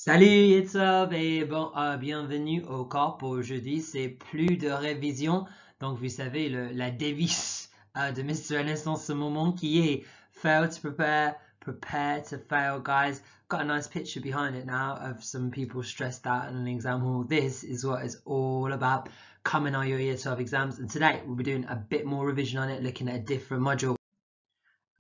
Salut, it's up et bon, bienvenue au corps pour aujourd'hui. C'est plus de révision. Donc, vous savez, la devise de Mr. Ellis en ce moment qui est fail to prepare, prepare to fail, guys. Got a nice picture behind it now of some people stressed out in an exam hall. This is what it's all about. Coming on your Year 12 exams. And today we'll be doing a bit more revision on it, looking at a different module.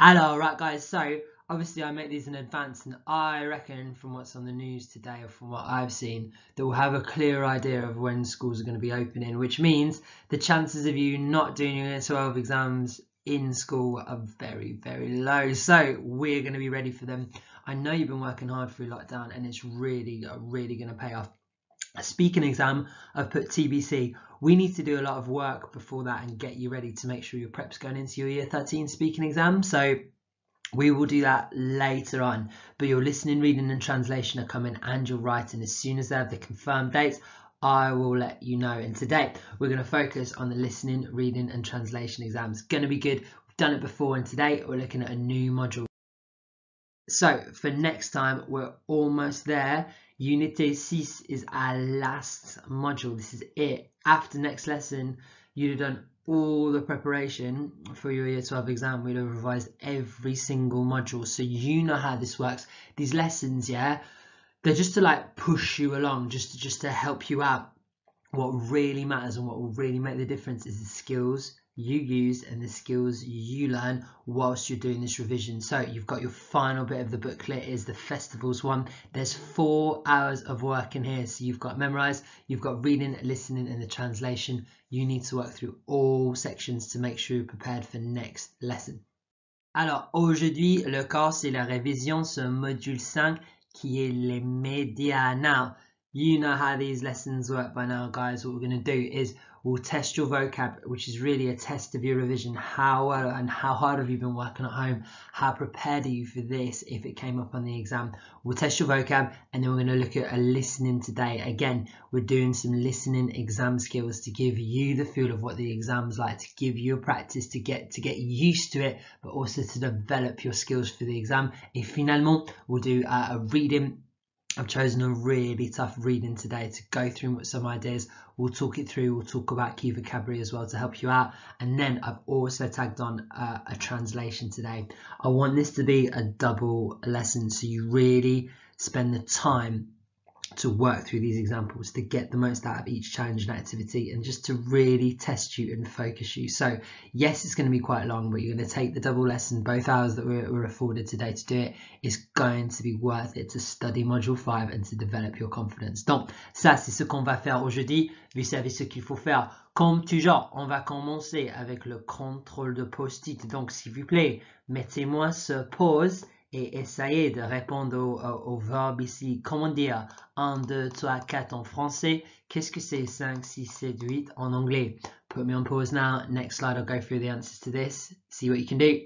Hello, right guys, so obviously I make these in advance and I reckon from what's on the news today or from what I've seen that we'll have a clear idea of when schools are going to be opening, which means the chances of you not doing your Year 12 exams in school are very, very low. So we're going to be ready for them. I know you've been working hard through lockdown and it's really going to pay off. A speaking exam, I've put TBC. We need to do a lot of work before that and get you ready to make sure your prep's going into your Year 13 speaking exam. So we will do that later on. But your listening, reading and translation are coming and your writing. As soon as they have the confirmed dates, I will let you know. And today we're going to focus on the listening, reading and translation exams. Going to be good. We've done it before and today we're looking at a new module. So for next time, we're almost there. Unité 6 is our last module. This is it. After next lesson, you'd have done all the preparation for your Year 12 exam. We'd have revised every single module. So you know how this works. These lessons, yeah, they're just to like push you along, just to help you out. What really matters and what will really make the difference is the skills you use and the skills you learn whilst you're doing this revision. So you've got your final bit of the booklet is the festivals one. There's 4 hours of work in here. So you've got memorize, you've got reading, listening and the translation. You need to work through all sections to make sure you're prepared for next lesson. Alors aujourd'hui, le corps c'est la révision sur module 5 qui est les médias. Now, you know how these lessons work by now, guys. What we're going to do is we'll test your vocab, which is really a test of your revision. How well and how hard have you been working at home? How prepared are you for this if it came up on the exam? We'll test your vocab and then we're going to look at a listening today. Again, we're doing some listening exam skills to give you the feel of what the exam's like, to give you a practice to get used to it, but also to develop your skills for the exam. Et finalement, we'll do a reading. I've chosen a really tough reading today to go through some ideas. We'll talk it through. We'll talk about key vocabulary as well to help you out. And then I've also tagged on a translation today. I want this to be a double lesson, so you really spend the time to work through these examples to get the most out of each challenge and activity and just to really test you and focus you. So yes, it's going to be quite long, but you're going to take the double lesson, both hours that we're afforded today to do it. It's going to be worth it to study module 5 and to develop your confidence. Donc ça c'est ce qu'on va faire aujourd'hui. Vous savez ce qu'il faut faire. Comme toujours, on va commencer avec le contrôle de post-it. Donc s'il vous plaît, mettez-moi ce pause et essayez de répondre au verbe ici. Comment dire 1, 2, 3, 4 en français? Qu'est-ce que c'est 5, 6, 7, 8 en anglais? Put me on pause now. Next slide, I'll go through the answers to this. See what you can do.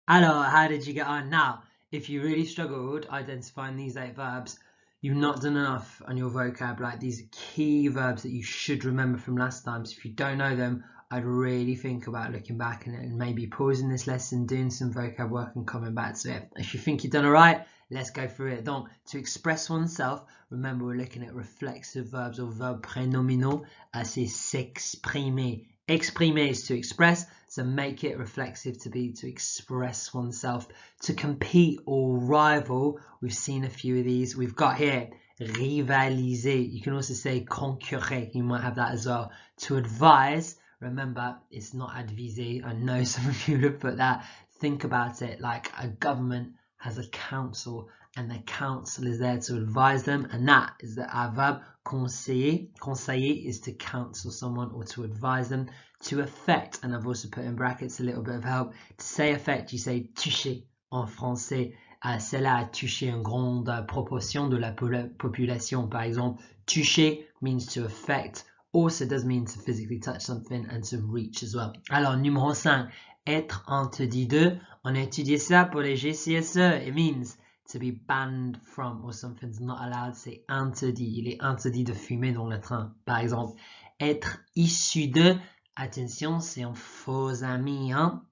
Alors, how did you get on? Now, if you really struggled identifying these 8 verbs, you've not done enough on your vocab. Like, these are key verbs that you should remember from last time. So if you don't know them, I'd really think about looking back and maybe pausing this lesson, doing some vocab work and coming back to it. If you think you've done all right, let's go through it. Donc, to express oneself, remember we're looking at reflexive verbs or verbs prénominaux. C'est s'exprimer. Exprimer is to express, so make it reflexive to be to express oneself. To compete or rival, we've seen a few of these. We've got here rivaliser. You can also say concurrer. You might have that as well. To advise, remember, it's not adviser. I know some of you would put that. Think about it like a government has a council and the council is there to advise them, and that is the verb conseiller. Conseiller is to counsel someone or to advise them. To affect, and I've also put in brackets a little bit of help. To say affect, you say toucher en français. Cela a touché une grande proportion de la population. Par exemple, toucher means to affect. Also does mean to physically touch something and to reach as well. Alors, numéro 5, être interdit de. On a étudié ça pour les GCSE. It means to be banned from or something's not allowed. C'est interdit. Il est interdit de fumer dans le train, par exemple. Être issu de. Attention, c'est un faux ami. Hein?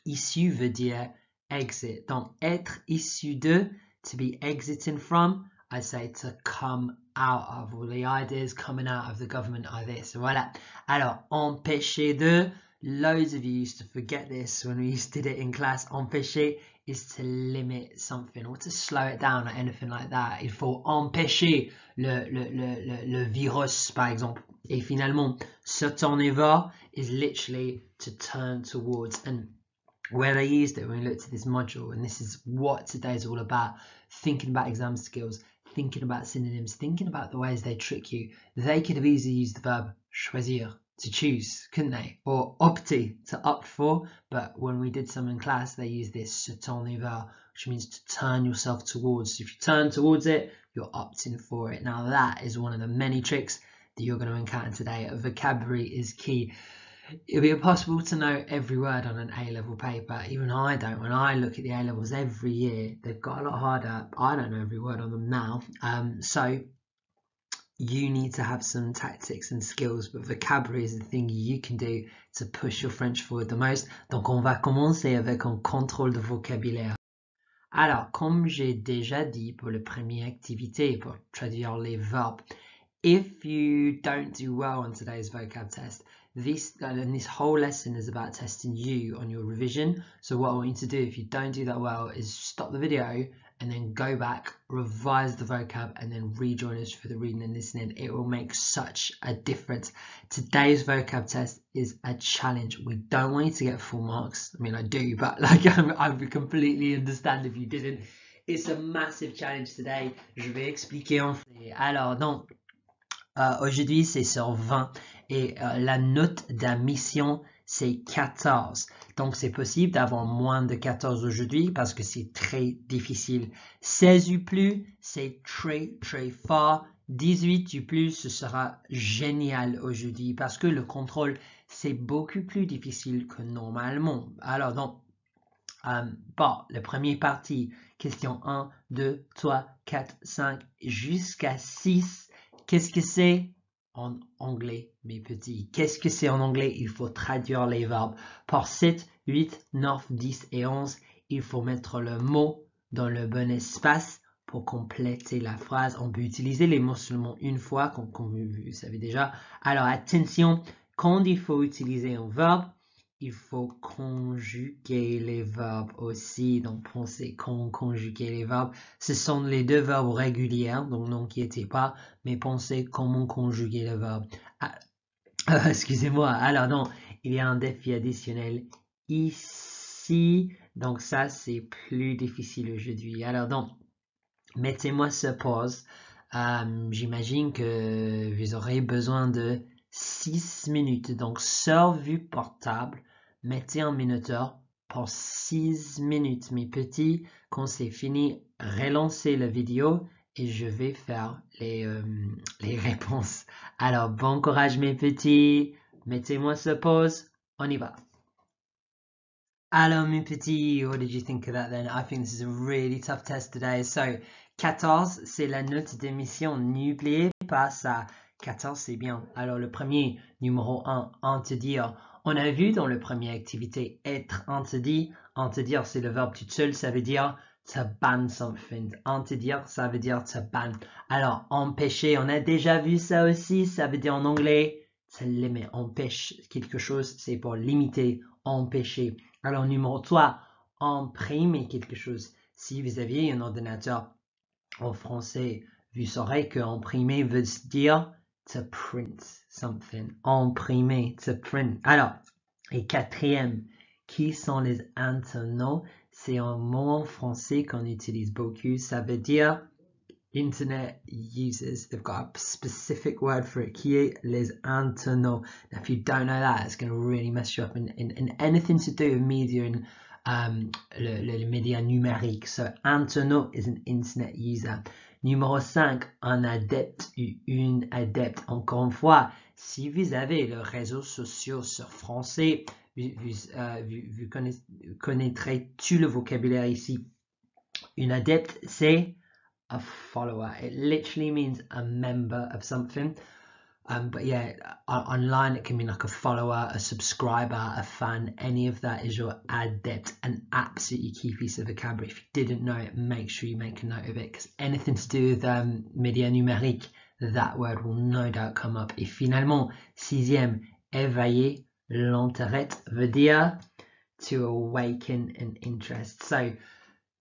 Issu veut dire exit. Donc, être issu de, To be exiting from, I say to come out of. All the ideas coming out of the government are this. Voilà. Alors, empêcher de. Loads of you used to forget this when we did it in class. Empêcher is to limit something or to slow it down or anything like that. Il faut empêcher le virus, par exemple. Et finalement, se tourner vers is literally to turn towards. And where they used it when we looked at this module, and this is what today is all about, thinking about exam skills, thinking about synonyms, thinking about the ways they trick you. They could have easily used the verb choisir, to choose, couldn't they? Or opter, to opt for. But when we did some in class, they used this se tourner vers, which means to turn yourself towards. So if you turn towards it, you're opting for it. Now that is one of the many tricks that you're going to encounter today. Vocabulary is key. It'll be impossible to know every word on an A-level paper. Even I don't. When I look at the A-levels every year, they've got a lot harder. I don't know every word on them now. So you need to have some tactics and skills, but vocabulary is the thing you can do to push your French forward the most. Donc, on va commencer avec un contrôle de vocabulaire. Alors, comme j'ai déjà dit pour la première activité, pour traduire les verbes, if you don't do well on today's vocab test, this whole lesson is about testing you on your revision. So what I want you to do if you don't do that well is stop the video and then go back, revise the vocab, and then rejoin us for the reading and listening. It will make such a difference. Today's vocab test is a challenge. We don't want you to get full marks. I mean, I do, but like I would completely understand if you didn't. It's a massive challenge today. Je vais expliquer en fait. Alors, donc, aujourd'hui, c'est sur 20 et la note d'admission, c'est 14. Donc, c'est possible d'avoir moins de 14 aujourd'hui parce que c'est très difficile. 16 ou plus, c'est très, très fort. 18 ou plus, ce sera génial aujourd'hui parce que le contrôle, c'est beaucoup plus difficile que normalement. Alors, donc, bon, la première partie, question 1, 2, 3, 4, 5, jusqu'à 6. Qu'est-ce que c'est en anglais, mes petits? Qu'est-ce que c'est en anglais? Il faut traduire les verbes. Pour 7, 8, 9, 10 et 11, il faut mettre le mot dans le bon espace pour compléter la phrase. On peut utiliser les mots seulement une fois, comme vous savez déjà. Alors, attention, quand il faut utiliser un verbe, il faut conjuguer les verbes aussi. Donc, pensez conjuguer les verbes. Ce sont les deux verbes réguliers, donc n'inquiétez pas, mais pensez comment conjuguer le verbe. Excusez-moi. Alors, non, il y a un défi additionnel ici. Donc, ça, c'est plus difficile aujourd'hui. Alors, donc, mettez-moi ce pause. J'imagine que vous aurez besoin de 6 minutes. Donc, sur vue portable, mettez un minuteur pour 6 minutes, mes petits. Quand c'est fini, relancez la vidéo et je vais faire les réponses. Alors, bon courage, mes petits. Mettez-moi ce pause. On y va. Alors, mes petits, what did you think of that then? I think this is a really tough test today. So, 14, c'est la note d'émission. N'oubliez pas ça. 14, c'est bien. Alors, le premier, numéro 1, dire. On a vu dans la première activité, être dire. Dire, c'est le verbe tout seul, ça veut dire to ban something. Dire, ça veut dire to ban. Alors, empêcher, on a déjà vu ça aussi, ça veut dire en anglais, to limit. Empêche quelque chose, c'est pour limiter, empêcher. Alors, numéro 3, imprimer quelque chose. Si vous aviez un ordinateur en français, vous saurez que imprimer veut dire to print something. Imprimer, to print. Alors, et quatrième, qui sont les antonomes? C'est un mot en français qu'on utilise beaucoup. Ça veut dire Internet users. They've got a specific word for it. Qui est les antonomes? Now, if you don't know that, it's going to really mess you up in anything to do with media and le média numérique. So, antonome is an internet user. Numéro 5, un adepte ou une adepte. Encore une fois, si vous avez les réseaux sociaux sur français, vous connaîtrez tout le vocabulaire ici. Une adepte, c'est a follower. It literally means a member of something. But yeah, online it can be like a follower, a subscriber, a fan. Any of that is your adept, an absolutely key piece of vocabulary. If you didn't know it, make sure you make a note of it, because anything to do with médias numériques, that word will no doubt come up. Et finalement, sixième, éveiller l'intérêt veut dire to awaken an interest. So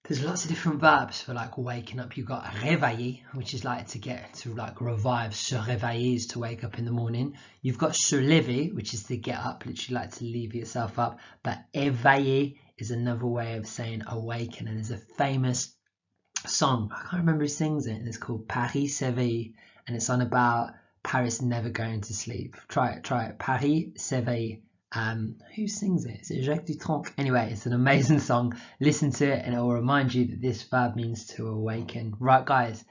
there's lots of different verbs for like waking up. You've got réveiller, which is like to like revive. Se réveiller is to wake up in the morning. You've got se lever, which is to get up, literally like to leave yourself up. But éveiller is another way of saying awaken. And there's a famous song, I can't remember who sings it, and it's called Paris s'éveille, and it's on about Paris never going to sleep. Try it. Paris s'éveille. Who sings it? Is it Jacques Dutronc? Anyway, it's an amazing song. Listen to it and it will remind you that this verb means to awaken. Right, guys,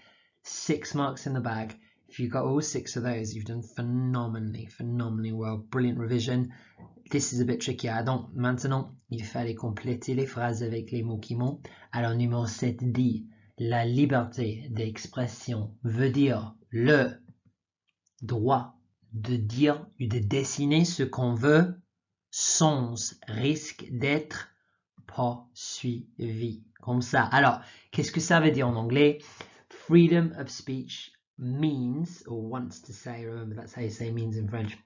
6 marks in the bag. If you got all 6 of those, you've done phenomenally well. Brilliant revision. This is a bit trickier. Donc, maintenant, il fallait compléter les phrases avec les mots qui montent. Alors, numéro 7 dit, la liberté d'expression veut dire le droit de dire ou de dessiner ce qu'on veut sans risque d'être poursuivi. Comme ça. Alors, qu'est-ce que ça veut dire en anglais? Freedom of speech means, or wants to say, remember that's how you say means in French.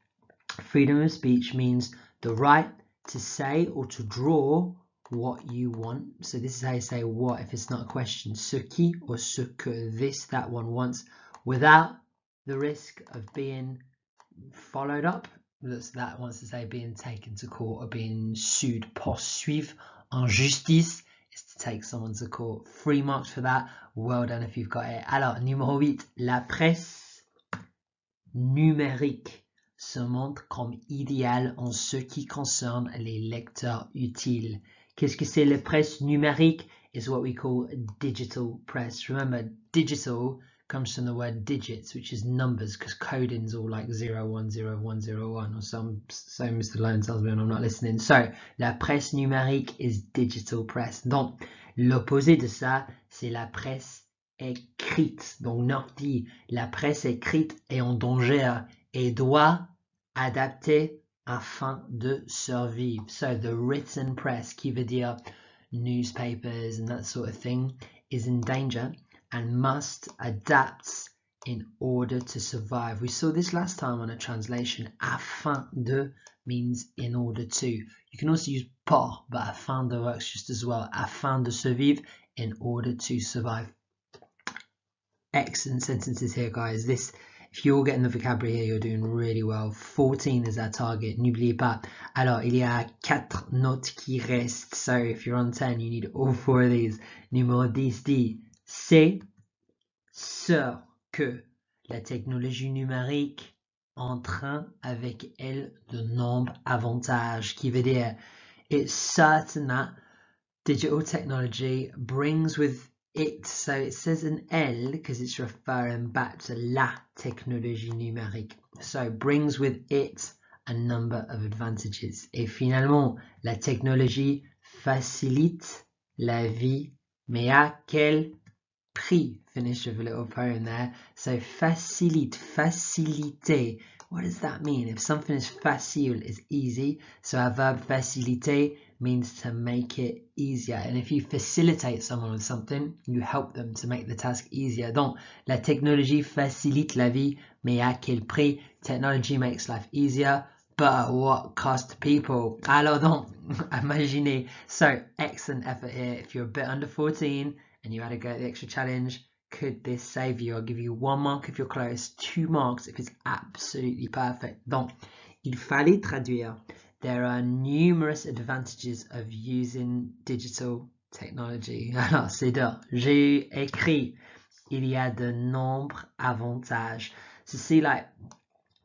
Freedom of speech means the right to say or to draw what you want. So this is how you say what if it's not a question. Ce qui or ce que this, that one wants, without the risk of being followed up. That wants to say being taken to court or being sued. Poursuivre en justice is to take someone to court. 3 marks for that. Well done if you've got it. Alors, numéro 8. La presse numérique se montre comme idéale en ce qui concerne les lecteurs utiles. Qu'est-ce que c'est la presse numérique? Is what we call digital press. Remember, digital comes from the word digits, which is numbers, because coding's all like 010101 or so Mr. Lone tells me when I'm not listening. So, la presse numérique is digital press. Donc, l'opposé de ça, c'est la presse écrite. Donc, Nordi, la presse écrite est en danger et doit adapter afin de survivre. So, the written press, qui veut dire newspapers and that sort of thing, is in danger and must adapt in order to survive. We saw this last time on a translation. Afin de means in order to. You can also use pour, but afin de works just as well. Afin de survivre, in order to survive. Excellent sentences here, guys. This, if you're getting the vocabulary here, you're doing really well. 14 is our target. N'oubliez pas. Alors, il y a 4 notes qui restent. So if you're on 10, you need all 4 of these. Numéro 10 dit, c'est ce que la technologie numérique entraîne avec elle de nombreux avantages, qui veut dire it's certain that digital technology brings with it, so it says an L because it's referring back to la technologie numérique, so brings with it a number of advantages. Et finalement, la technologie facilite la vie, mais à quel prix? Finish with a little poem there. So facilite, faciliter. What does that mean? If something is facile, it's easy. So our verb faciliter means to make it easier. And if you facilitate someone with something, you help them to make the task easier. Donc, la technologie facilite la vie, mais à quel prix? Technology makes life easier, but at what cost to people? Alors donc, imaginez. So, excellent effort here. If you're a bit under 14 and you had to go at the extra challenge, could this save you? I'll give you 1 mark if you're close, 2 marks if it's absolutely perfect. Donc, il fallait traduire. There are numerous advantages of using digital technology. Alors, c'est dur. J'ai écrit, il y a de nombreux avantages. So see, like,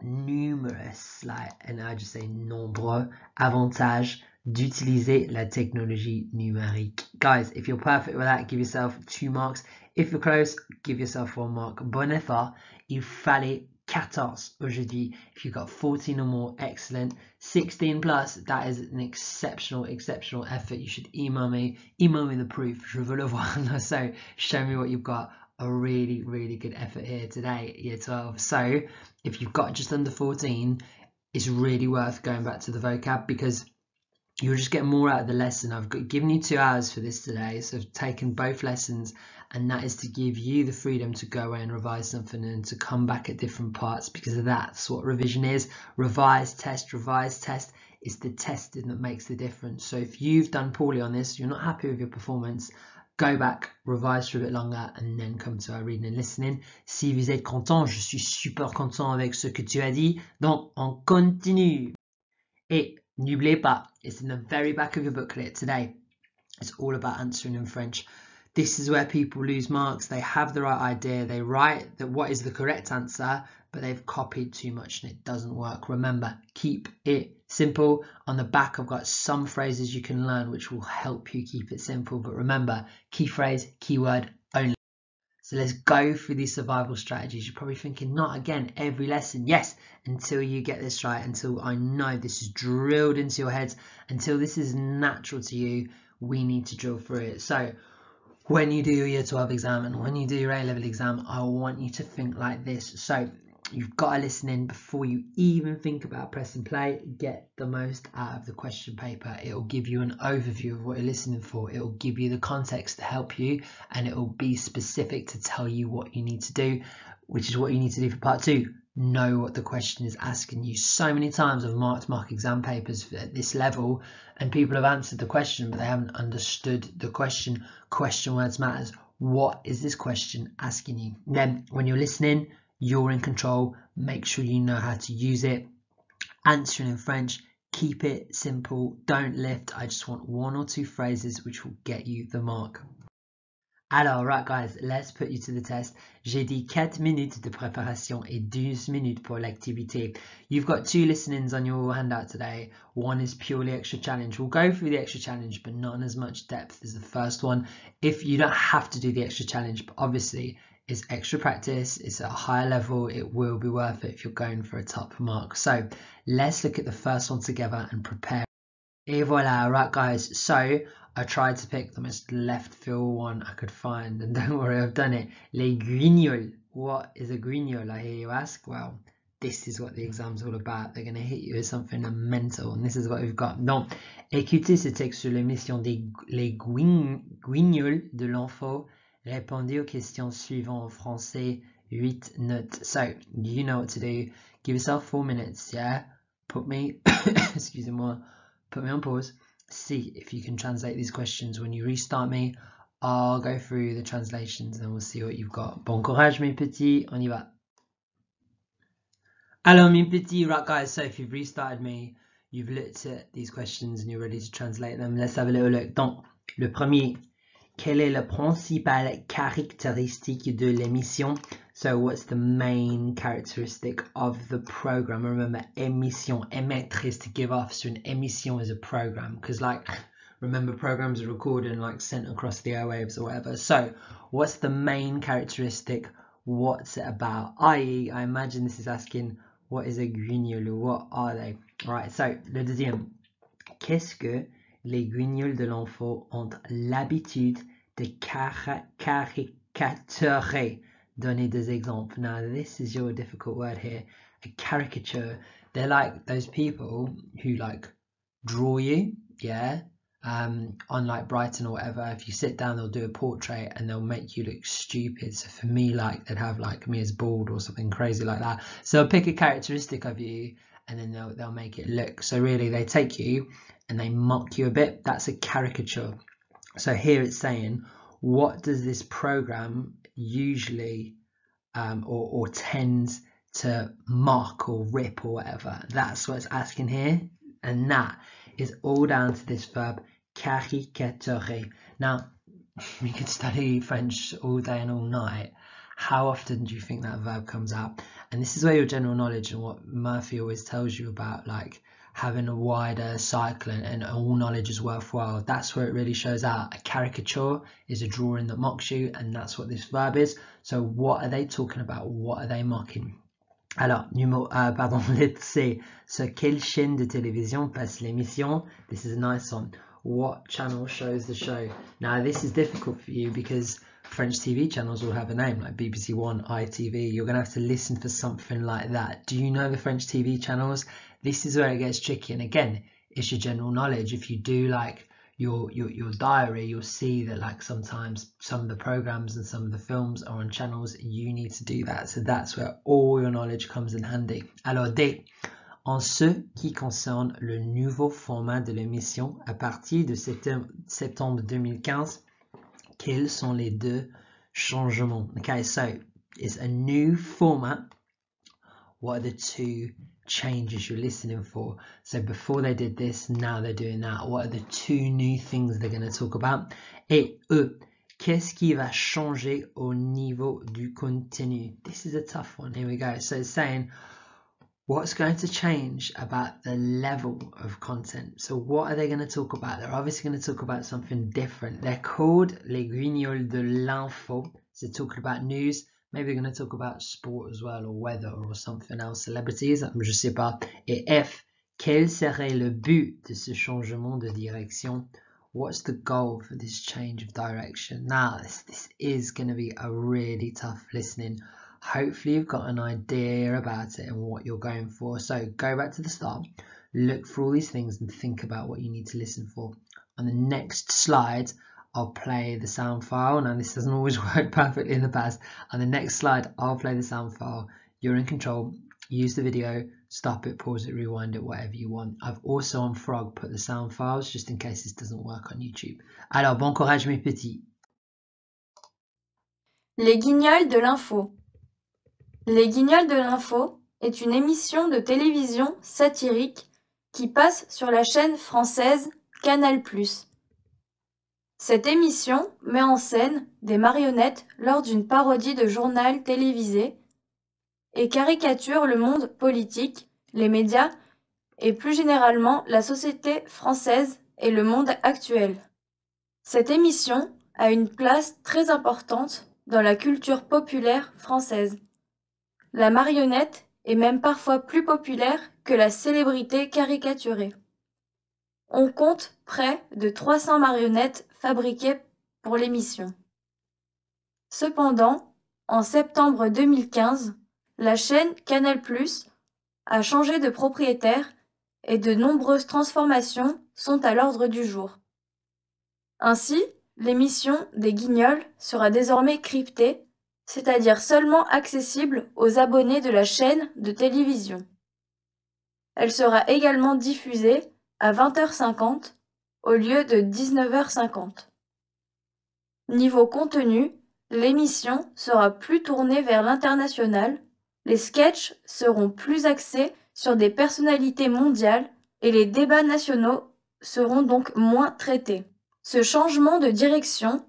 numerous, like, and I just say nombreux avantages d'utiliser la technologie numérique. Guys, if you're perfect with that, give yourself 2 marks. If you're close, give yourself 1 mark. Bon effort. Il fallait 14 aujourd'hui. If you've got 14 or more, excellent. 16 plus, that is an exceptional effort. You should email me the proof. Je veux le voir. So show me what you've got. a really, really good effort here today, year 12. So if you've got just under 14, it's really worth going back to the vocab because you'll just get more out of the lesson. I've given you 2 hours for this today, so I've taken both lessons, and that is to give you the freedom to go away and revise something and to come back at different parts, because that's what revision is. Revise, test, revise, test. It's the testing that makes the difference. So if you've done poorly on this, you're not happy with your performance, go back, revise for a bit longer, and then come to our reading and listening. Si vous êtes content, je suis super content avec ce que tu as dit, donc on continue. Et n'oubliez pas, it's in the very back of your booklet today. It's all about answering in French. This is where people lose marks. They have the right idea. They write that what is the correct answer, but they've copied too much and it doesn't work. Remember, keep it simple. On the back, I've got some phrases you can learn which will help you keep it simple. But remember, key phrase, keyword only. So let's go through these survival strategies. You're probably thinking, not again, every lesson. Yes, until you get this right, until I know this is drilled into your heads, until this is natural to you, we need to drill through it. So when you do your year 12 exam and when you do your A-level exam, I want you to think like this. So you've got to listen in before you even think about press and play. Get the most out of the question paper. It will give you an overview of what you're listening for. It will give you the context to help you, and it will be specific to tell you what you need to do, which is what you need to do for part 2. Know what the question is asking you. So many times I've marked mock exam papers at this level and people have answered the question, but they haven't understood the question. Question words matters. What is this question asking you? Then when you're listening, you're in control. Make sure you know how to use it. Answering in French, keep it simple. Don't lift. I just want 1 or 2 phrases which will get you the mark. Alors, right guys, let's put you to the test. J'ai dit 4 minutes de préparation et 12 minutes pour l'activité. You've got 2 listenings on your handout today. One is purely extra challenge. We'll go through the extra challenge, but not in as much depth as the first one. If you don't have to do the extra challenge, but obviously it's extra practice, it's at a higher level, it will be worth it if you're going for a top mark. So let's look at the first one together and prepare. Et voilà, right guys, so I tried to pick the most left field one I could find, and don't worry, I've done it. Les guignols. What is a guignol, I hear you ask? Well, this is what the exam's all about. They're going to hit you with something mental, and this is what we've got. Donc, écoutez ce texte sur l'émission des guignols de l'enfant. Répondez aux questions suivantes en français. 8 notes. So, you know what to do. Give yourself 4 minutes, yeah? Put me, excusez-moi, put me on pause. See if you can translate these questions. When you restart me, I'll go through the translations and we'll see what you've got. Bon courage mes petits, on y va. Alors mes petits, right guys, so if you've restarted me, you've looked at these questions and you're ready to translate them. Let's have a little look. Donc, le premier, quelle est la principale caractéristique de l'émission? So what's the main characteristic of the program? Remember, émission, émettre is to give off, so an émission is a program, because like, remember, programs are recorded and like sent across the airwaves or whatever. So what's the main characteristic? What's it about? I.e., I imagine this is asking, what is a guignol, or what are they? Right, so le deuxième, qu'est-ce que les guignols de l'enfant ont l'habitude de caricaturer? Donner des exemples. Now this is your difficult word here. A caricature. They're like those people who like draw you, yeah, on like Brighton or whatever. If you sit down, they'll do a portrait and they'll make you look stupid. So for me, like they'd have like me as bald or something crazy like that. So they'll pick a characteristic of you and then they'll make it look. So really they take you and they mock you a bit. That's a caricature. So here it's saying, what does this program usually or tends to mock or rip or whatever? That's what it's asking here, and that is all down to this verb caricaturer. Now we could study French all day and all night. How often do you think that verb comes out? And this is where your general knowledge and what Murphy always tells you about, like having a wider cycle and all knowledge is worthwhile. That's where it really shows out. A caricature is a drawing that mocks you, and that's what this verb is. So what are they talking about? What are they mocking? Alors, let's see. So, quelle chaîne de télévision passe l'émission? This is a nice one. What channel shows the show? Now, this is difficult for you because French TV channels will have a name like BBC One, ITV. You're going to have to listen for something like that. Do you know the French TV channels? This is where it gets tricky. And again, it's your general knowledge. If you do like your diary, you'll see that like sometimes some of the programs and some of the films are on channels. You need to do that. So that's where all your knowledge comes in handy. Alors D. En ce qui concerne le nouveau format de l'émission, à partir de septembre 2015, quels sont les deux changements? Okay, so it's a new format. What are the two changes you're listening for? So before they did this, now they're doing that. What are the two new things they're going to talk about? Et E. Qu'est-ce qui va changer au niveau du contenu? This is a tough one. Here we go. So it's saying, what's going to change about the level of content? So what are they going to talk about? They're obviously going to talk about something different. They're called les guignols de l'info. So talking about news. Maybe they're going to talk about sport as well, or weather, or something else. Celebrities, je sais pas. Et F, quel serait le but de ce changement de direction? What's the goal for this change of direction? Now, this is going to be a really tough listening. Hopefully you've got an idea about it and what you're going for. So go back to the start, look for all these things and think about what you need to listen for. On the next slide, I'll play the sound file. Now this doesn't always work perfectly in the past. On the next slide, I'll play the sound file. You're in control. Use the video, stop it, pause it, rewind it, whatever you want. I've also on Frog put the sound files just in case this doesn't work on YouTube. Alors, bon courage mes petits. Les Guignols de l'info. Les Guignols de l'info est une émission de télévision satirique qui passe sur la chaîne française Canal+. Cette émission met en scène des marionnettes lors d'une parodie de journal télévisé et caricature le monde politique, les médias et plus généralement la société française et le monde actuel. Cette émission a une place très importante dans la culture populaire française. La marionnette est même parfois plus populaire que la célébrité caricaturée. On compte près de 300 marionnettes fabriquées pour l'émission. Cependant, en septembre 2015, la chaîne Canal+ a changé de propriétaire et de nombreuses transformations sont à l'ordre du jour. Ainsi, l'émission des Guignols sera désormais cryptée, c'est-à-dire seulement accessible aux abonnés de la chaîne de télévision. Elle sera également diffusée à 20h50 au lieu de 19h50. Niveau contenu, l'émission sera plus tournée vers l'international, les sketchs seront plus axés sur des personnalités mondiales et les débats nationaux seront donc moins traités. Ce changement de direction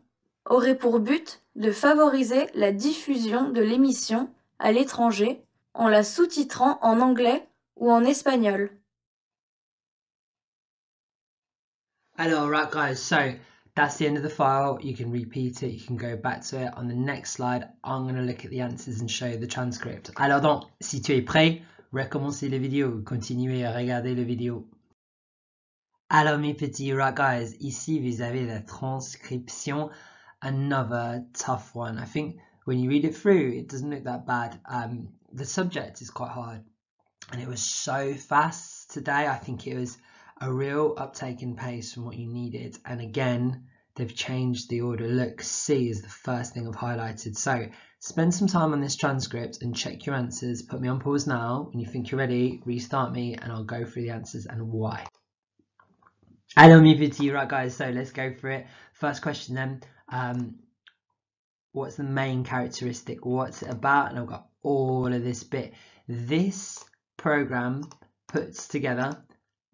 aurait pour but de favoriser la diffusion de l'émission à l'étranger en la sous-titrant en anglais ou en espagnol. Alors, right guys, so that's the end of the file. You can repeat it, you can go back to it. On the next slide, I'm going to look at the answers and show you the transcript. Alors donc, si tu es prêt, recommencez la vidéo, continuez à regarder la vidéo. Alors mes petits, right guys, ici vous avez la transcription, another tough one. I think when you read it through, it doesn't look that bad. The subject is quite hard and it was so fast today. I think it was a real uptake in pace from what you needed. And again, they've changed the order. Look, C is the first thing I've highlighted. So spend some time on this transcript and check your answers. Put me on pause now. When you think you're ready, restart me and I'll go through the answers and why. Hello mes petits, right guys, so let's go for it. First question then, what's the main characteristic? What's it about? And I've got all of this bit. This program puts together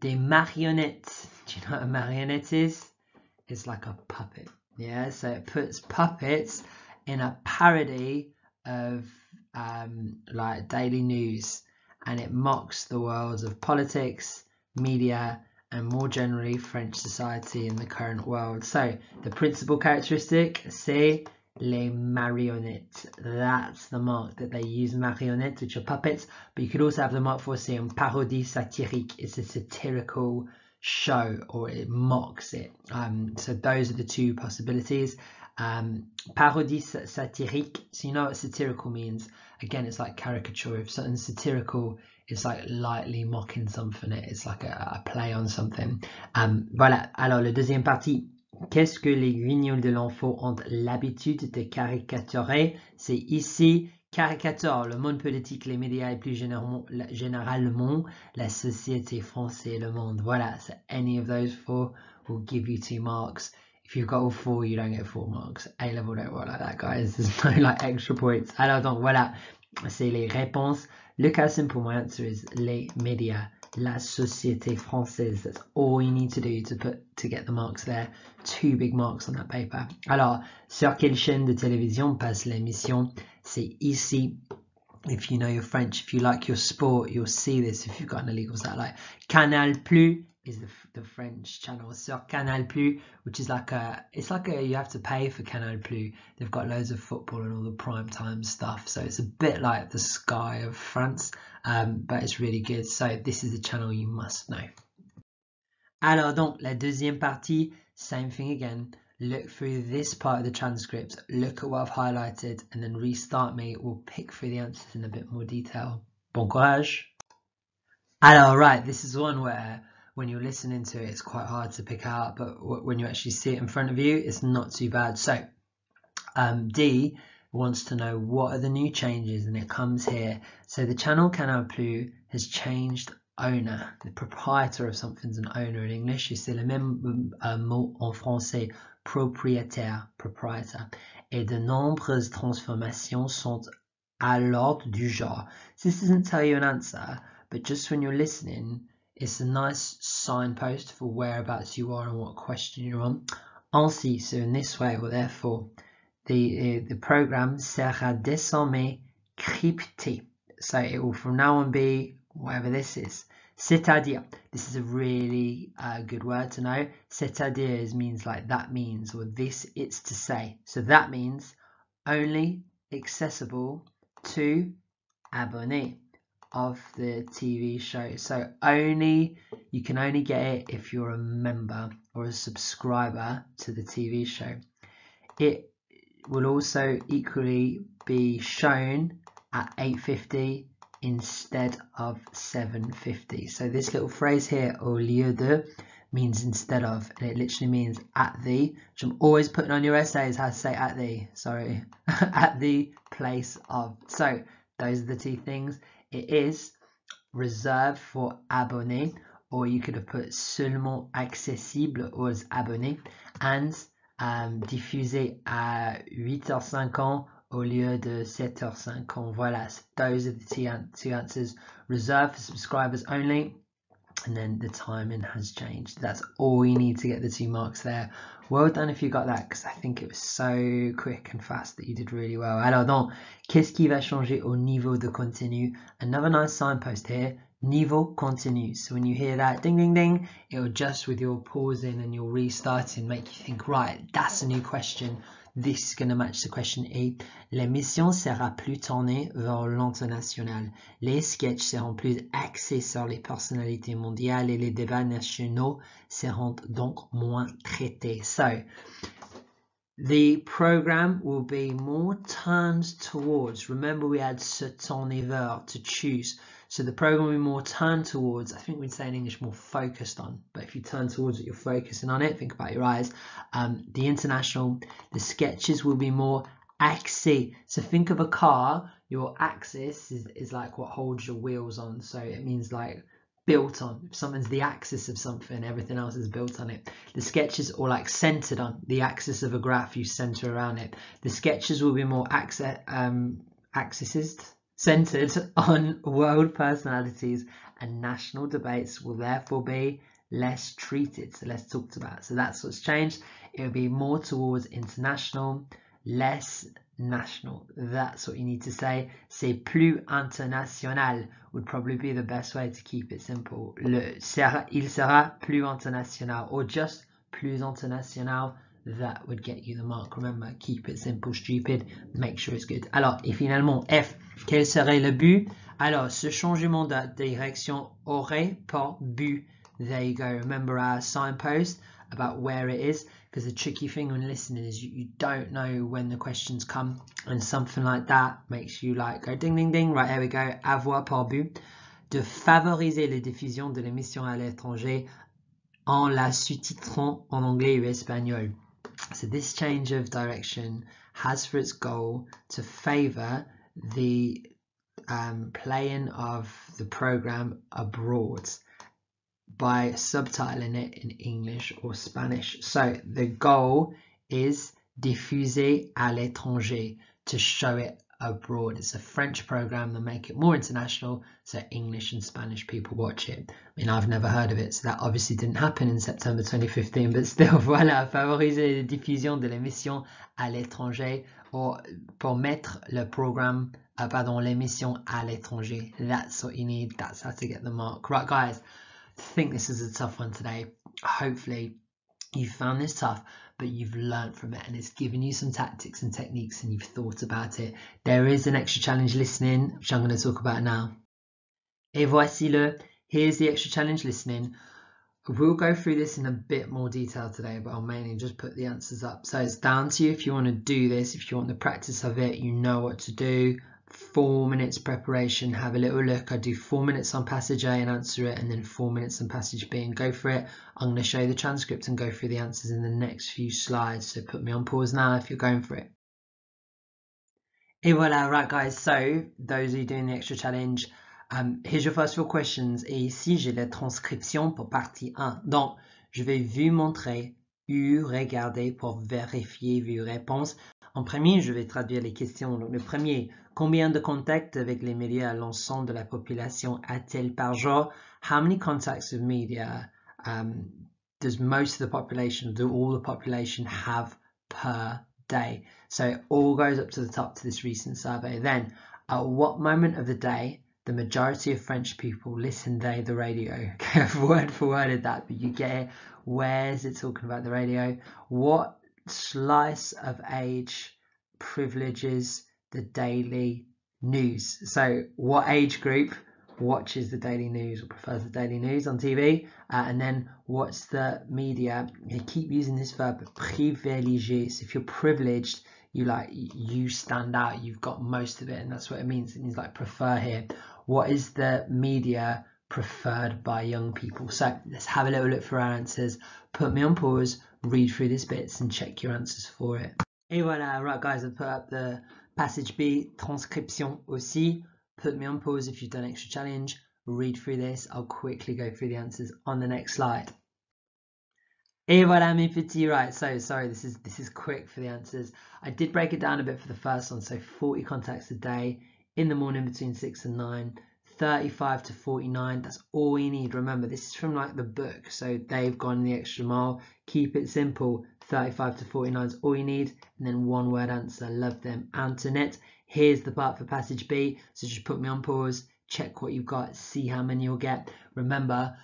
des marionnettes. Do you know what a marionette is? It's like a puppet, yeah? So it puts puppets in a parody of like daily news, and it mocks the worlds of politics, media, and more generally French society in the current world. So the principal characteristic, c'est les marionnettes. That's the mark that they use, marionnettes, which are puppets, but you could also have the mark for c'est une parodie satirique. It's a satirical show, or it mocks it. So those are the two possibilities. Parodie satirique. So you know what satirical means. Again, it's like caricature. If something's satirical, it's like lightly mocking something. It's like a play on something. Voilà. Alors, le deuxième partie. Qu'est-ce que les guignols de l'enfant ont l'habitude de caricaturer? C'est ici, caricature, le monde politique, les médias et plus généralement la société française, le monde. Voilà, so any of those four will give you 2 marks. If you've got all 4, you don't get 4 marks. A-level don't work like that, guys. There's no like extra points. Alors donc voilà, c'est les réponses. Look how simple my answer is. Les médias, la société française. That's all you need to do to get the marks there. 2 big marks on that paper. Alors, sur quelle chaîne de télévision passe l'émission? C'est ici. If you know your French, if you like your sport, you'll see this if you've got an illegal satellite. Canal Plus is the French channel. Sur Canal Plus, which is like you have to pay for Canal Plus. They've got loads of football and all the prime time stuff. So it's a bit like the Sky of France, but it's really good. So this is the channel you must know. Alors donc, la deuxième partie, same thing again. Look through this part of the transcript, look at what I've highlighted, and then restart me. We'll pick through the answers in a bit more detail. Bon courage. Alors, right, this is one where when you're listening to it, it's quite hard to pick out, but when you actually see it in front of you, it's not too bad. So, D wants to know what are the new changes, and it comes here. So the channel Canal Plus has changed owner. The proprietor of something's an owner in English. C'est le même mot en français, propriétaire, proprietor. Et de nombreuses transformations sont à l'ordre du genre. This doesn't tell you an answer, but just when you're listening, it's a nice signpost for whereabouts you are and what question you're on. Ainsi, so in this way, or therefore, the program sera désormais crypté. So it will from now on be whatever this is. C'est-à-dire, this is a really good word to know. C'est-à-dire means like that means, or this it's to say. So that means only accessible to abonnés of the TV show. So you can only get it if you're a member or a subscriber to the TV show. It will also equally be shown at 8:50 instead of 7:50. So this little phrase here, au lieu de, means instead of, and it literally means at the, which I'm always putting on your essays how to say at the, sorry, at the place of. So those are the 2 things. It is reserved for abonnés, or you could have put seulement accessible aux abonnés, and diffusé à 8h50 au lieu de 7h50. Voilà, so those are the 2 answers. Reserved for subscribers only, and then the timing has changed. That's all you need to get the 2 marks there. Well done if you got that, because I think it was so quick and fast that you did really well. Alors donc, qu'est-ce qui va changer au niveau de contenu? Another nice signpost here, niveau continu. So when you hear that ding ding ding, it'll just, with your pausing and your restarting, make you think, right, that's a new question. This is going to match the question A. L'émission sera plus tournée vers l'international. Les sketchs seront plus axés sur les personnalités mondiales et les débats nationaux seront donc moins traités. So, the program will be more turned towards, remember we had se tourner vers, to choose. So the program will be more turned towards, I think we'd say in English, more focused on. But if you turn towards it, you're focusing on it. Think about your eyes. The international, the sketches will be more axé. So think of a car. Your axis is like what holds your wheels on. So it means like built on. If something's the axis of something, everything else is built on it. The sketches are like centered on the axis of a graph. You center around it. The sketches will be more centered on world personalities, and national debates will therefore be less treated, so less talked about. So that's what's changed. It will be more towards international, less national. That's what you need to say. C'est plus international would probably be the best way to keep it simple. Il sera plus international, or just plus international. That would get you the mark. Remember, keep it simple, stupid, make sure it's good. Alors, et finalement, F, quel serait le but? Alors, ce changement de direction aurait pour but. There you go. Remember our signpost about where it is. because the tricky thing when listening is you don't know when the questions come, and something like that makes you like go ding ding ding. Right, here we go. Avoir pour but de favoriser les diffusions de l'émission à l'étranger en la sous-titrant en anglais ou espagnol. So this change of direction has for its goal to favor the playing of the program abroad by subtitling it in English or Spanish. So the goal is diffuser à l'étranger, to show it abroad. It's a French program that make it more international, so English and Spanish people watch it. I mean, I've never heard of it, so that obviously didn't happen in September 2015, but still, voilà, favoriser la diffusion de l'émission à l'étranger, or pour mettre le programme, l'émission à l'étranger. That's what you need. That's how to get the mark. Right, guys, I think this is a tough one today. Hopefully you found this tough, but you've learned from it and it's given you some tactics and techniques and you've thought about it. There is an extra challenge listening, which I'm going to talk about now. Et voici le. Here's the extra challenge listening. We'll go through this in a bit more detail today, but I'll mainly just put the answers up. So it's down to you if you want to do this, if you want the practice of it, you know what to do. 4 minutes preparation, have a little look. I do 4 minutes on passage A and answer it, and then 4 minutes on passage B and go for it. I'm going to show you the transcript and go through the answers in the next few slides, so put me on pause now if you're going for it. Et voilà, right guys, so those of you doing the extra challenge, here's your first 4 questions, et ici j'ai la transcription pour partie 1. Donc, je vais vous montrer, regarder pour vérifier vos réponses. En premier, je vais traduire les questions. Donc, le premier, combien de contacts avec les médias l'ensemble de la population a-t-elle par jour? How many contacts with media does most of the population, do all the population have per day? So it all goes up to the top to this recent survey. Then, at what moment of the day the majority of French people listen to the radio? Okay, I've word for worded that, but you get it. Where is it talking about the radio? What slice of age privileges the daily news? So what age group watches the daily news or prefers the daily news on TV? And then what's the media? You keep using this verb, privilégié. So if you're privileged, you stand out, you've got most of it, and that's what it means. It means like prefer here. What is the media preferred by young people? So let's have a little look for our answers. Put me on pause, read through these bits and check your answers for it. Et voilà, right guys, I've put up the passage B, transcription aussi. Put me on pause if you've done extra challenge, read through this. I'll quickly go through the answers on the next slide. Et voilà mes petits, right, so sorry, this is quick for the answers. I did break it down a bit for the first one, so 40 contacts a day, in the morning between 6 and 9, 35 to 49, that's all you need. Remember, this is from like the book, so they've gone the extra mile. Keep it simple, 35 to 49 is all you need, and then one word answer. Love them. Antoinette, here's the part for passage B, so just put me on pause, check what you've got, see how many you'll get. Remember,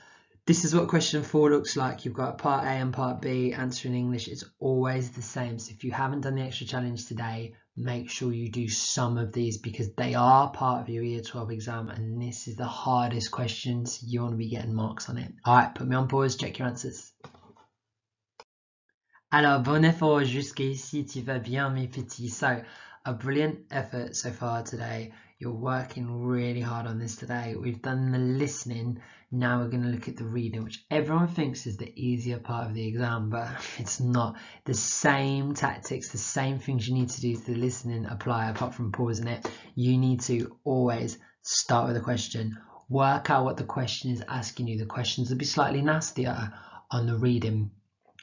this is what question 4 looks like. You've got part A and part B, answer in English. It's always the same. So if you haven't done the extra challenge today, make sure you do some of these because they are part of your Year 12 exam and this is the hardest questions. You want to be getting marks on it. All right, put me on pause, check your answers. Alors, bon effort jusqu'ici, tu vas bien mes petits. So, a brilliant effort so far today. You're working really hard on this today. We've done the listening. Now we're going to look at the reading, which everyone thinks is the easier part of the exam, but it's not. The same tactics, the same things you need to do to the listening apply apart from pausing it. You need to always start with a question. Work out what the question is asking you. The questions will be slightly nastier on the reading.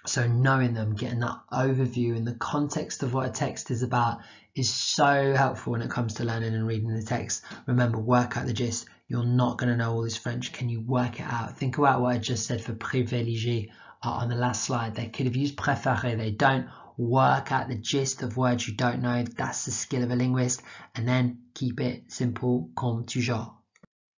So knowing them, getting that overview and the context of what a text is about is so helpful when it comes to learning and reading the text. Remember, work out the gist. You're not going to know all this French. Can you work it out? Think about what I just said for privilégié on the last slide. They could have used préféré. They don't. Work out the gist of words you don't know. That's the skill of a linguist. And then keep it simple, comme toujours.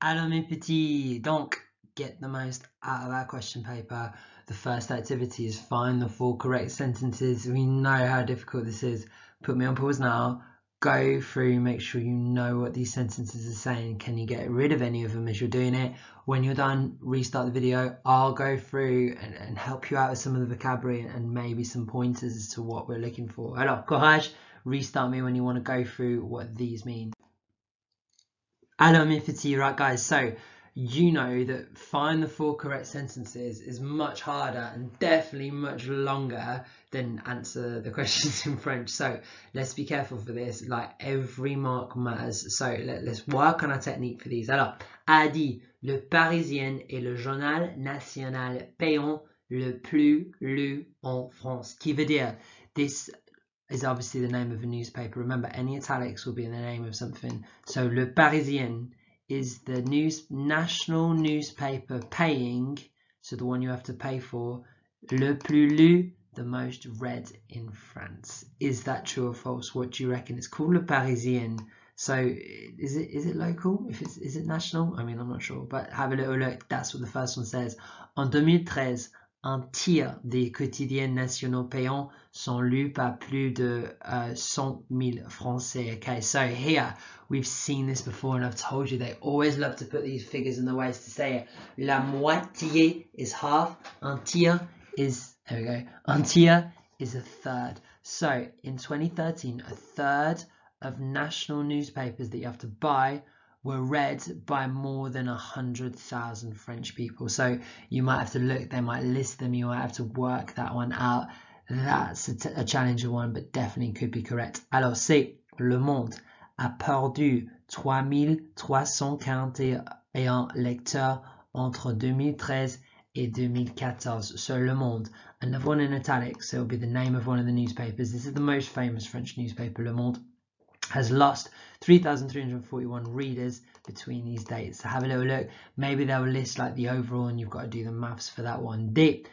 Alors mes petits, donc get the most out of our question paper. The first activity is find the 4 correct sentences. We know how difficult this is. Put me on pause now. go through, make sure you know what these sentences are saying. Can you get rid of any of them as you're doing it? When you're done, restart the video. I'll go through and help you out with some of the vocabulary and maybe some pointers as to what we're looking for. Alors, courage, restart me when you want to go through what these mean. Alors, mes petits, right guys, so you know that find the 4 correct sentences is much harder and definitely much longer than answer the questions in French. So let's be careful for this, like every mark matters. So let's work on our technique for these. Alors, a dit, le Parisien est le journal national payant le plus lu en France. Qui veut dire, this is obviously the name of a newspaper. Remember, any italics will be in the name of something. So Le Parisien is the national newspaper paying, so the one you have to pay for, le plus lu, the most read in France. Is that true or false? What do you reckon? It's called Le Parisien. So is it local? Is it national? I mean, I'm not sure, but have a little look. That's what the first one says. En 2013, un tiers des quotidiens nationaux payants sont lus par plus de 100 000 Français. Okay, so here we've seen this before, and I've told you they always love to put these figures in the ways to say it. La moitié is half. Un tiers is, there we go. Un tiers is a third. So in 2013, a third of national newspapers that you have to buy were read by more than 100,000 French people. So you might have to look, they might list them, you might have to work that one out. That's a challenging one, but definitely could be correct. Alors, c'est Le Monde a perdu 3341 lecteurs entre 2013 et 2014. So Le Monde, another one in italics, so it'll be the name of one of the newspapers. This is the most famous French newspaper, Le Monde, has lost 3,341 readers between these dates. So have a little look. Maybe they'll list like the overall, and you've got to do the maths for that one. D.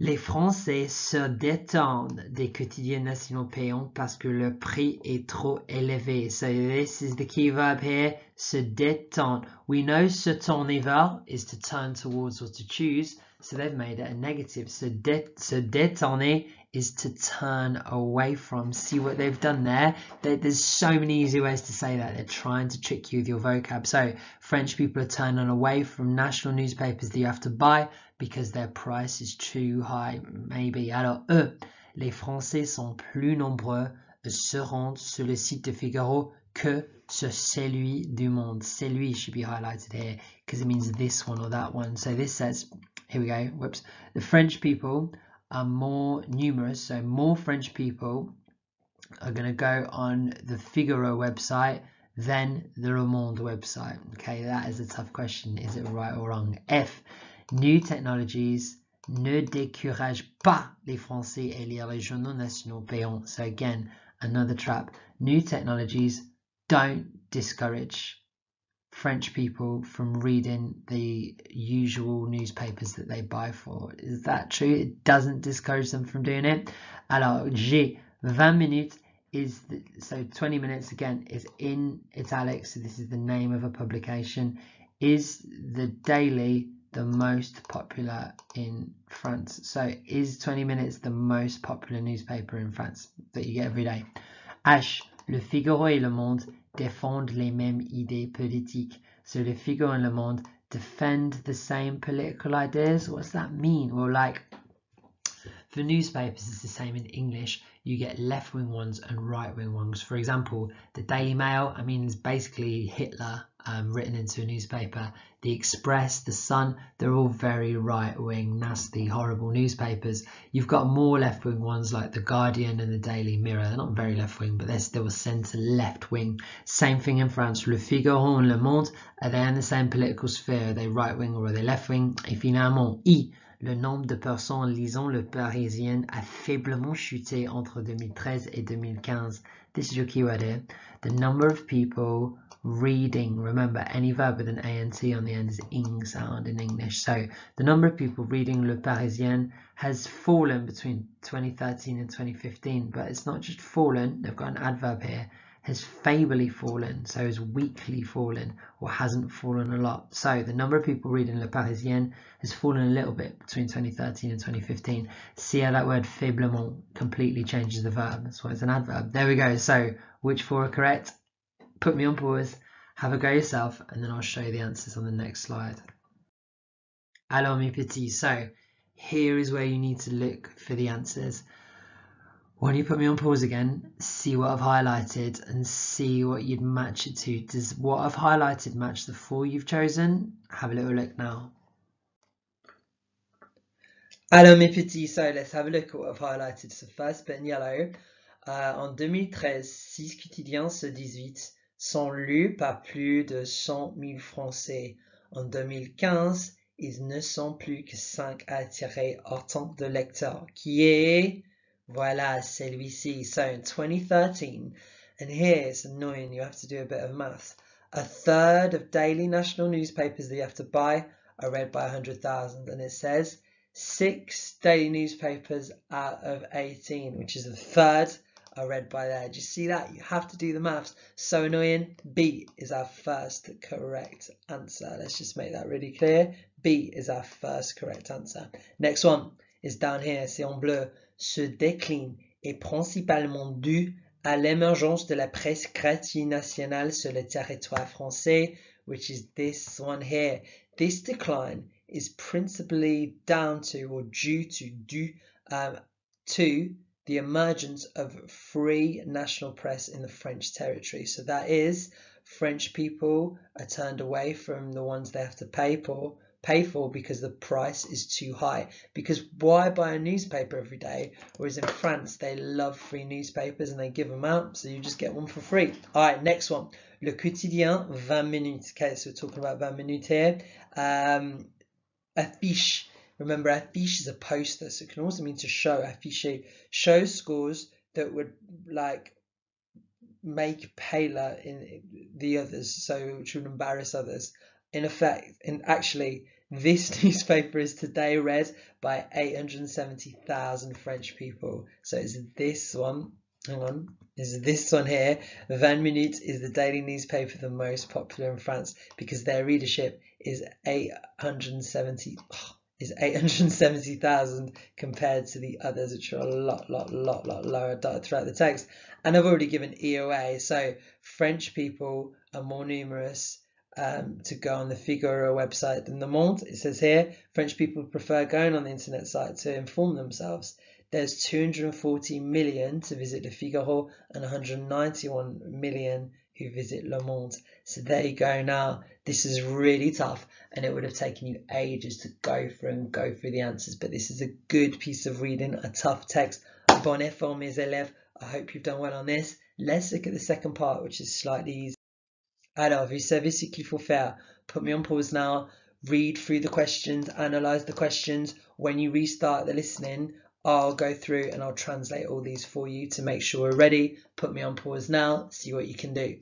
Les Français se détendent des quotidiens nationaux payants parce que le prix est trop élevé. So this is the key verb here, se détendre. We know se tourner vers is to turn towards or to choose, so they've made it a negative. Se détourner is to turn away from. See what they've done there? There's so many easy ways to say that. They're trying to trick you with your vocab. So French people are turning away from national newspapers that you have to buy because their price is too high, maybe. Alors, eux, les Français sont plus nombreux à se rendre sur le site de Figaro que sur celui du Monde. Celui should be highlighted here because it means this one or that one. So this says, here we go, whoops. The French people are more numerous, so more French people are going to go on the Figaro website than the Le Monde website. Okay, that is a tough question. Is it right or wrong? F. New technologies ne découragent pas les Français à lire les journaux nationaux payants. So again, another trap. New technologies don't discourage French people from reading the usual newspapers that they buy for. Is that true? It doesn't discourage them from doing it. Alors, G, 20 minutes is, so 20 minutes again is in italics, so this is the name of a publication. Is the daily the most popular in France? So is 20 minutes the most popular newspaper in France that you get every day? H, Le Figaro et Le Monde défendent les mêmes idées politiques. So Le Figaro and Le Monde defend the same political ideas. What's that mean? Well, like, for newspapers, it's the same in English. You get left-wing ones and right-wing ones. For example, the Daily Mail, I mean, it's basically Hitler written into a newspaper. The Express, the Sun, they're all very right-wing, nasty, horrible newspapers. You've got more left-wing ones like the Guardian and the Daily Mirror. They're not very left-wing, but they're still centre left-wing. Same thing in France. Le Figaro and Le Monde, are they in the same political sphere? Are they right-wing or are they left-wing? Et finalement, I. Le nombre de personnes lisant Le Parisien a faiblement chuté entre 2013 et 2015. This is your keyword here. The number of people reading, remember any verb with an ANT on the end is ing sound in English. So the number of people reading Le Parisien has fallen between 2013 and 2015, but it's not just fallen, they've got an adverb here, has fably fallen, so has weakly fallen, or hasn't fallen a lot. So the number of people reading Le Parisien has fallen a little bit between 2013 and 2015. See how that word faiblement completely changes the verb. That's why it's an adverb. There we go. So which four are correct? Put me on pause, have a go yourself, and then I'll show you the answers on the next slide. Alors mes petits, so here is where you need to look for the answers. When you put me on pause again, see what I've highlighted and see what you'd match it to. Does what I've highlighted match the four you've chosen? Have a little look now. Alors mes petits, so let's have a look at what I've highlighted. So first bit in yellow. En 2013, 6 quotidiens sur 18 sont lus par plus de 100 000 Français. En 2015, ils ne sont plus que 5 à attirer autant de lecteurs, qui est, voilà, celui-ci. So in 2013, and here it's annoying, you have to do a bit of maths. A third of daily national newspapers that you have to buy are read by 100,000, and it says 6 daily newspapers out of 18, which is a third, are read by there. Do you see that? You have to do the maths. So annoying. B is our first correct answer. Let's just make that really clear. B is our first correct answer. Next one is down here. C'est en bleu. Ce déclin est principalement dû à l'émergence de la presse chrétienne nationale sur le territoire français, which is this one here. This decline is principally down to or due to the emergence of free national press in the French territory. So that is, French people are turned away from the ones they have to pay for because the price is too high. Because why buy a newspaper every day? Whereas in France, they love free newspapers and they give them out, so you just get one for free. All right, next one. Le quotidien 20 minutes. Okay, so we're talking about 20 minutes here. Affiche. Remember, affiche is a poster, so it can also mean to show. Affiche shows scores that would like make paler in the others, so which would embarrass others. In effect, and actually, this newspaper is today read by 870,000 French people. So it's this one. Hang on. Is this one here. 20 Minutes is the daily newspaper the most popular in France because their readership is 870,000 compared to the others, which are a lot lower dotted throughout the text. And I've already given EOA, so French people are more numerous to go on the Figaro website than the Monde. It says here, French people prefer going on the internet site to inform themselves. There's 240 million to visit the Figaro and 191 million who visit Le Monde. So there you go now. This is really tough and it would have taken you ages to go through the answers, but this is a good piece of reading, a tough text. Bon effort mes élèves. I hope you've done well on this. Let's look at the second part, which is slightly easier. Alors, vous savez ce qu'il faut faire. Put me on pause now. Read through the questions, analyze the questions. When you restart the listening, I'll go through and I'll translate all these for you to make sure we're ready. Put me on pause now, see what you can do.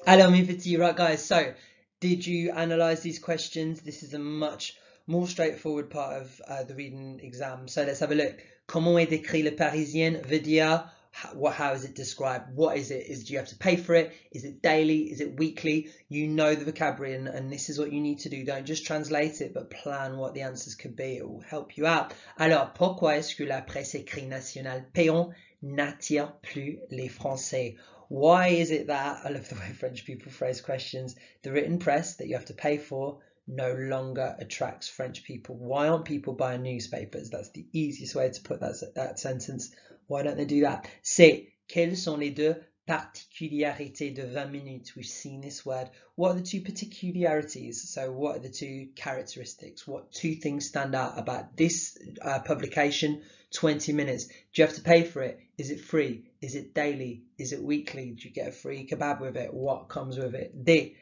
Alors mes petits, right guys, so did you analyze these questions? This is a much more straightforward part of the reading exam. So let's have a look. Comment est décrit le Parisien veut dire, how is it described? What is it? Do you have to pay for it? Is it daily? Is it weekly? You know the vocabulary and this is what you need to do. Don't just translate it, but plan what the answers could be. It will help you out. Alors, pourquoi est-ce que la presse écrite nationale payante n'attire plus les Français? Why is it that, I love the way French people phrase questions, the written press that you have to pay for no longer attracts French people? Why aren't people buying newspapers? That's the easiest way to put that sentence. Why don't they do that? C'est, quelles sont les deux particularités de 20 minutes? We've seen this word. What are the two particularities? So what are the two characteristics? What two things stand out about this publication? 20 minutes. Do you have to pay for it? Is it free? Is it daily? Is it weekly? Do you get a free kebab with it? What comes with it? D,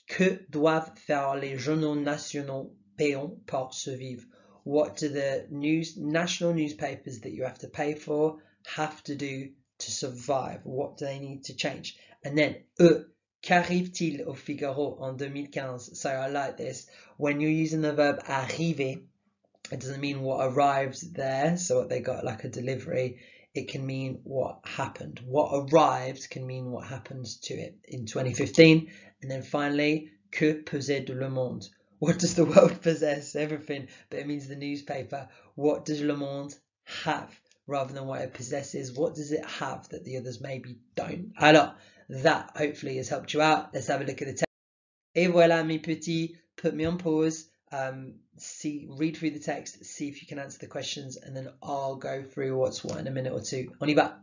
que doivent faire les journaux nationaux payants pour survivre? What do the national newspapers that you have to pay for have to do to survive? What do they need to change? And then E, qu'arrive-t-il au Figaro en 2015? So I like this. When you're using the verb arriver, it doesn't mean what arrives there, so what they got like a delivery. it can mean what happened. What arrived can mean what happens to it in 2015. And then finally, que possède le monde? What does the world possess? Everything, but it means the newspaper. What does Le Monde have? Rather than what it possesses, what does it have that the others maybe don't? Alors, that hopefully has helped you out. Let's have a look at the text. Et voilà mes petits, put me on pause. Read through the text, see if you can answer the questions, and then I'll go through what's what in a minute or two. On y va.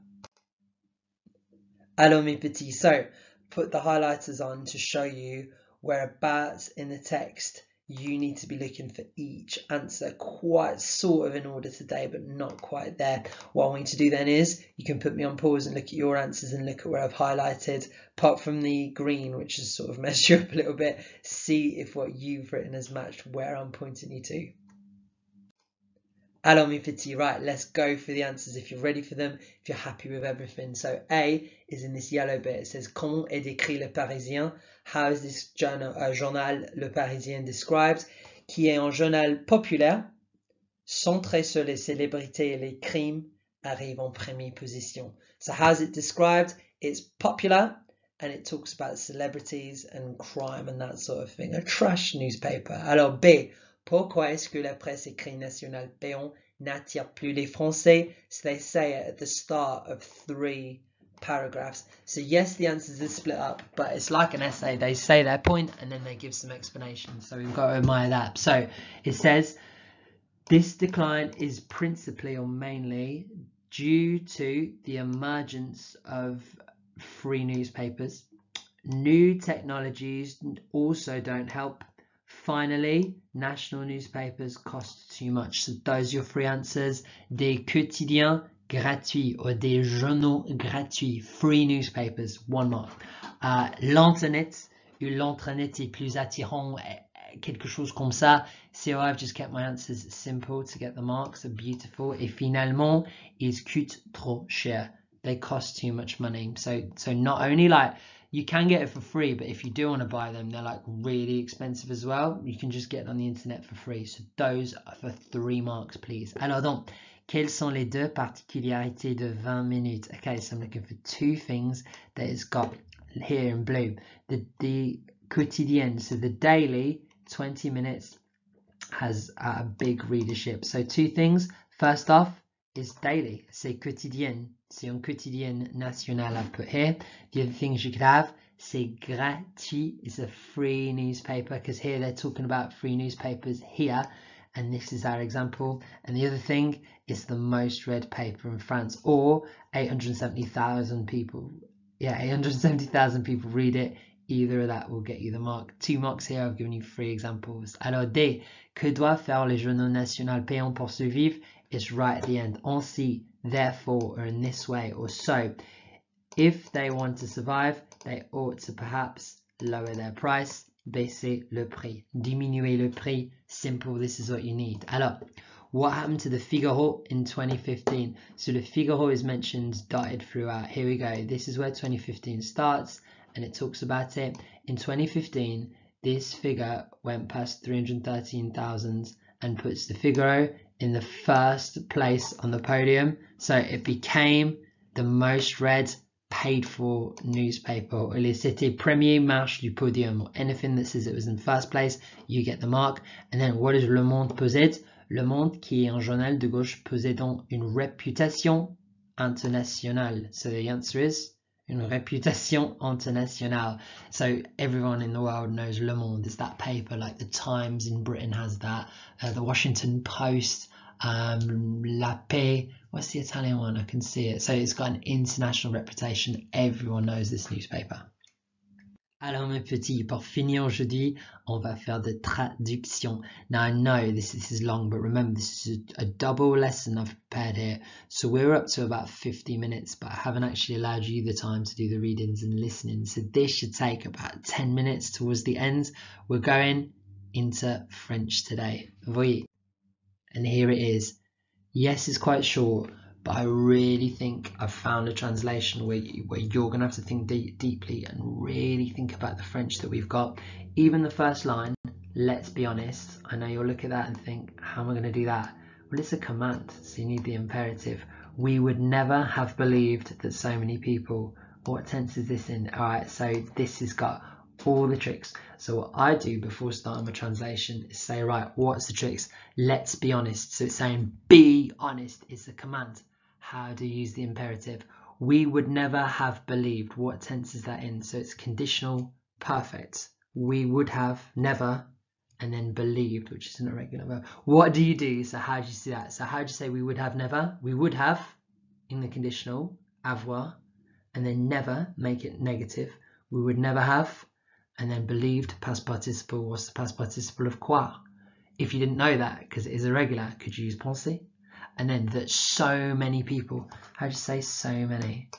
Alors mes petits, so put the highlighters on to show you whereabouts in the text you need to be looking for each answer, quite sort of in order today, but not quite there. What I want you to do then is you can put me on pause and look at your answers and look at where I've highlighted, apart from the green, which has sort of messed you up a little bit. See if what you've written has matched where I'm pointing you to. Alors mes petits, right, let's go for the answers if you're ready for them, if you're happy with everything. So A is in this yellow bit. It says, comment est décrit le Parisien? How is this journal Le Parisien described? Qui est un journal populaire, centré sur les célébrités et les crimes, arrive en première position. So how's it described? It's popular and it talks about celebrities and crime and that sort of thing. A trash newspaper. Alors B, pourquoi est-ce que la presse écrite nationale payante n'attire plus les Français? So they say it at the start of 3 paragraphs. So yes, the answers are split up, but it's like an essay. They say their point and then they give some explanation. So we've got to admire that. So it says, this decline is principally or mainly due to the emergence of free newspapers. New technologies also don't help. Finally, national newspapers cost too much. So those are your 3 answers. Des quotidiens gratuits or des journaux gratuits. Free newspapers, 1 mark. L'internet ou l'internet est plus attirant, quelque chose comme ça. So I've just kept my answers simple to get the marks. So beautiful. Et finalement, ils coûtent trop cher. They cost too much money. So not only like you can get it for free, but if you do want to buy them, they're like really expensive as well. You can just get it on the internet for free. So those are for 3 marks, please. Alors donc, quelles sont les 2 particularités de 20 minutes? Okay, so I'm looking for 2 things that it's got here in blue. The quotidienne, so the daily 20 minutes has a big readership. So 2 things. First off is daily. C'est quotidienne. C'est un quotidien national I've put here. The other things you could have, c'est gratuit. It's a free newspaper, because here they're talking about free newspapers here, and this is our example. And the other thing is the most read paper in France, or 870,000 people. Yeah, 870,000 people read it. Either of that will get you the mark. 2 marks here. I've given you 3 examples. Alors D, que doivent faire les journaux nationaux payants pour survivre? It's right at the end. Ainsi, therefore, or in this way, or so. If they want to survive, they ought to perhaps lower their price. Baisser le prix. Diminuer le prix. Simple, this is what you need. Alors, what happened to the Figaro in 2015? So the Figaro is mentioned dotted throughout. Here we go. This is where 2015 starts, and it talks about it. In 2015, this figure went past 313,000 and puts the Figaro in the 1st place on the podium. So it became the most read, paid for newspaper. Or c'était premier marche du podium, or anything that says it was in 1st place, you get the mark. And then what does Le Monde possède? Le Monde, qui est un journal de gauche possédant une réputation internationale. So the answer is une réputation internationale. So everyone in the world knows Le Monde is that paper, like the Times in Britain has that, the Washington Post, La Paix, what's the Italian one? I can see it. So it's got an international reputation. Everyone knows this newspaper. Alors mes petits, pour finir aujourd'hui, on va faire de traduction. Now I know this is long, but remember this is a double lesson I've prepared here. So we're up to about 50 minutes, but I haven't actually allowed you the time to do the readings and listening. So this should take about 10 minutes towards the end. We're going into French today. Voyez. And here it is. Yes, it's quite short, but I really think I've found a translation where you're going to have to think deeply and really think about the French that we've got. Even the first line, let's be honest, I know you'll look at that and think, how am I going to do that? Well, it's a command, so you need the imperative. we would never have believed that so many people. What tense is this in? All right, so this has got all the tricks. So what I do before starting my translation is say, right, what's the tricks? Let's be honest. So it's saying be honest is the command. How do you use the imperative? We would never have believed. What tense is that in? So it's conditional perfect. We would have never, and then believed, which is an irregular verb. What do you do? So how do you see that? So how do you say we would have never? We would have in the conditional, avoir, and then never, make it negative. We would never have, and then believed, past participle. What's the past participle of croire? If you didn't know that, because it is irregular, could you use penser? And then that so many people. How do you say so many?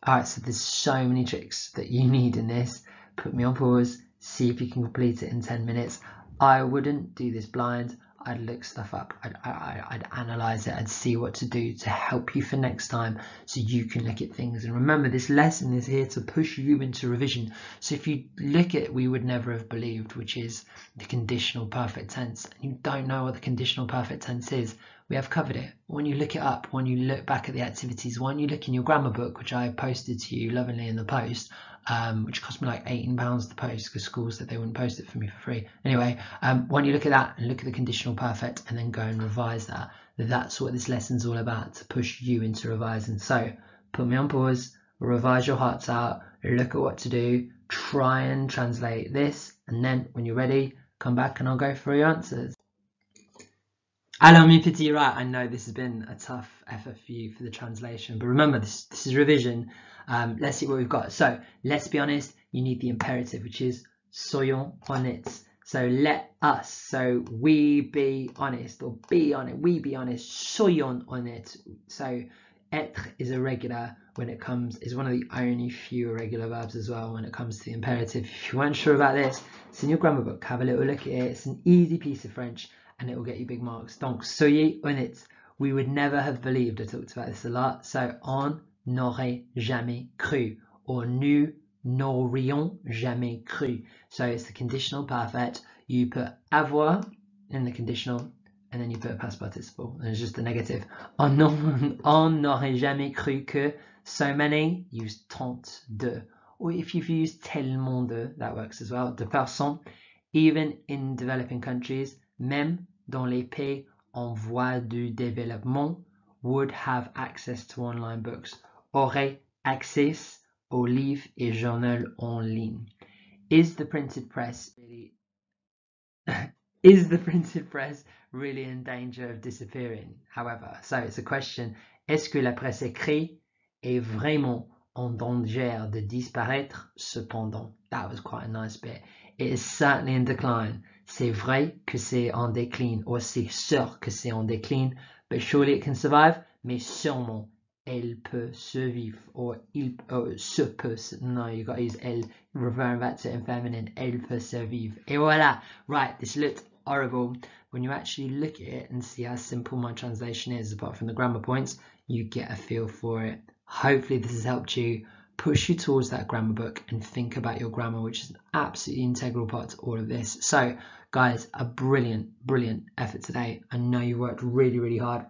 All right, so there's so many tricks that you need in this. Put me on pause, see if you can complete it in 10 minutes. I wouldn't do this blind. I'd look stuff up, I'd analyze it, I'd see what to do to help you for next time so you can look at things. And remember, this lesson is here to push you into revision. So if you look at we would never have believed, which is the conditional perfect tense, and you don't know what the conditional perfect tense is, we have covered it. When you look it up, when you look back at the activities, when you look in your grammar book, which I posted to you lovingly in the post, which cost me like £18 to post because schools said they wouldn't post it for me for free. Anyway, when you look at that and look at the conditional perfect and then go and revise that, that's what this lesson's all about, to push you into revising. So put me on pause, revise your hearts out, look at what to do, try and translate this, and then when you're ready, come back and I'll go through your answers. Alors mes petits, right, I know this has been a tough effort for you for the translation, but remember this is revision. Let's see what we've got. So let's be honest, you need the imperative, which is soyons honnêtes. So let us, so we be honest, or be honest, we be honest, soyons honnêtes. So être is irregular when it comes, is one of the only few irregular verbs as well when it comes to the imperative. If you weren't sure about this, it's in your grammar book, have a little look at it. It's an easy piece of French and it will get you big marks. Donc, soyez honnêtes. We would never have believed. I talked about this a lot. So, on n'aurait jamais cru, or nous n'aurions jamais cru. So it's the conditional perfect. You put avoir in the conditional, and then you put a past participle, and it's just the negative. On n'aurait jamais cru que, so many, use tant de. Or if you've used tellement de, that works as well. De personnes, even in developing countries, même dans les pays en voie de développement, would have access to online books, aurait access aux livres et journaux en ligne. Is the printed press really in danger of disappearing? However, so it's a question. Est-ce que la presse écrite est vraiment en danger de disparaître? Cependant, that was quite a nice bit. It is certainly in decline. C'est vrai que c'est en déclin, or c'est sûr que c'est en déclin, but surely it can survive. Mais sûrement, elle peut survivre, or il se peut. No, you got to use elle, referring back to it in feminine. Elle peut survivre. Et voilà. Right, this looked horrible. When you actually look at it and see how simple my translation is, apart from the grammar points, you get a feel for it. Hopefully this has helped you push you towards that grammar book and think about your grammar, which is an absolutely integral part to all of this. So guys, a brilliant effort today. I know you worked really hard.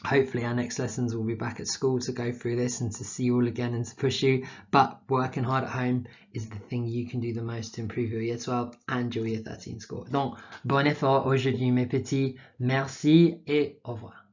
Hopefully our next lessons will be back at school to go through this and to see you all again and to push you, but working hard at home is the thing you can do the most to improve your year 12 and your year 13 score. Donc bon effort aujourd'hui mes petits, merci et au revoir.